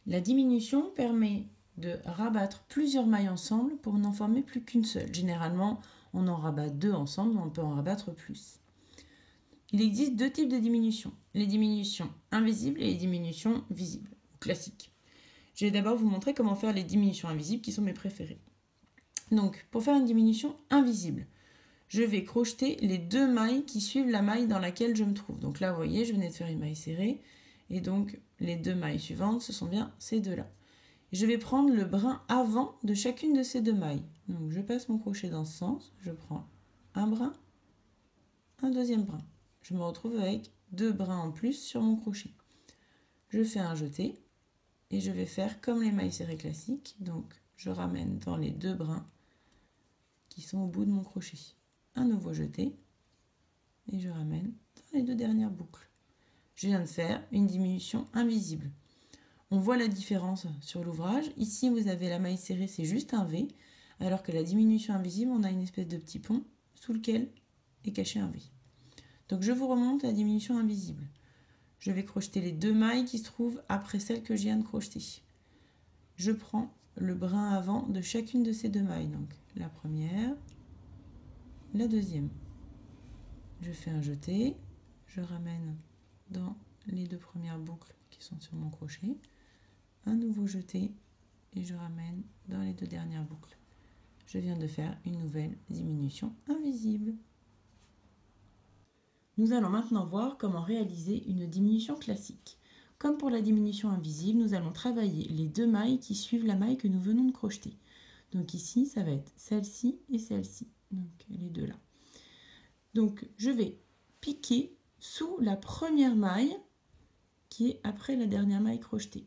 La diminution permet de rabattre plusieurs mailles ensemble pour n'en former plus qu'une seule. Généralement, on en rabat 2 ensemble, mais on peut en rabattre plus. Il existe 2 types de diminutions, les diminutions invisibles et les diminutions visibles, classiques. Je vais d'abord vous montrer comment faire les diminutions invisibles qui sont mes préférées. Donc, pour faire une diminution invisible, je vais crocheter les 2 mailles qui suivent la maille dans laquelle je me trouve. Donc là, vous voyez, je venais de faire une maille serrée, et donc les 2 mailles suivantes, ce sont bien ces 2-là. Je vais prendre le brin avant de chacune de ces 2 mailles. Donc je passe mon crochet dans ce sens, je prends un brin, un deuxième brin. Je me retrouve avec 2 brins en plus sur mon crochet. Je fais un jeté et je vais faire comme les mailles serrées classiques. Donc je ramène dans les 2 brins qui sont au bout de mon crochet. Un nouveau jeté et je ramène dans les 2 dernières boucles. Je viens de faire une diminution invisible. On voit la différence sur l'ouvrage. Ici, vous avez la maille serrée, c'est juste un V, alors que la diminution invisible, on a une espèce de petit pont sous lequel est caché un V. Donc je vous remonte la diminution invisible. Je vais crocheter les 2 mailles qui se trouvent après celles que je viens de crocheter. Je prends le brin avant de chacune de ces 2 mailles, donc la première, la deuxième. Je fais un jeté, je ramène dans les 2 premières boucles qui sont sur mon crochet, un nouveau jeté et je ramène dans les 2 dernières boucles. Je viens de faire une nouvelle diminution invisible. Nous allons maintenant voir comment réaliser une diminution classique. Comme pour la diminution invisible, nous allons travailler les 2 mailles qui suivent la maille que nous venons de crocheter. Donc ici, ça va être celle-ci et celle-ci, donc les 2 là. Donc je vais piquer sous la première maille qui est après la dernière maille crochetée.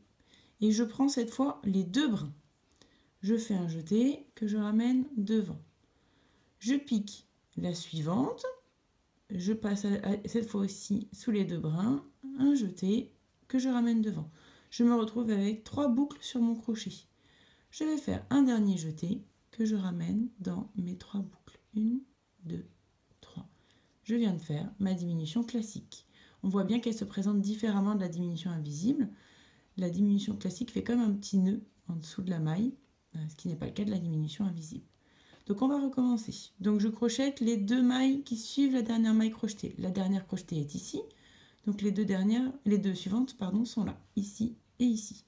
Et je prends cette fois les 2 brins. Je fais un jeté que je ramène devant. Je pique la suivante. Je passe cette fois aussi sous les 2 brins, un jeté que je ramène devant. Je me retrouve avec 3 boucles sur mon crochet. Je vais faire un dernier jeté que je ramène dans mes 3 boucles. 1, 2, 3. Je viens de faire ma diminution classique. On voit bien qu'elle se présente différemment de la diminution invisible. La diminution classique fait comme un petit nœud en dessous de la maille, ce qui n'est pas le cas de la diminution invisible. Donc on va recommencer. Donc je crochète les 2 mailles qui suivent la dernière maille crochetée. La dernière crochetée est ici. Donc les 2 suivantes sont là, ici et ici.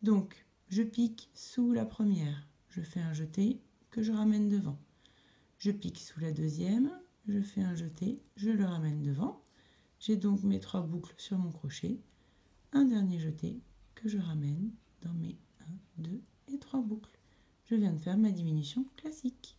Donc je pique sous la première, je fais un jeté que je ramène devant. Je pique sous la deuxième, je fais un jeté, je le ramène devant. J'ai donc mes 3 boucles sur mon crochet. Un dernier jeté que je ramène dans mes 1, 2 et 3 boucles. Je viens de faire ma diminution classique.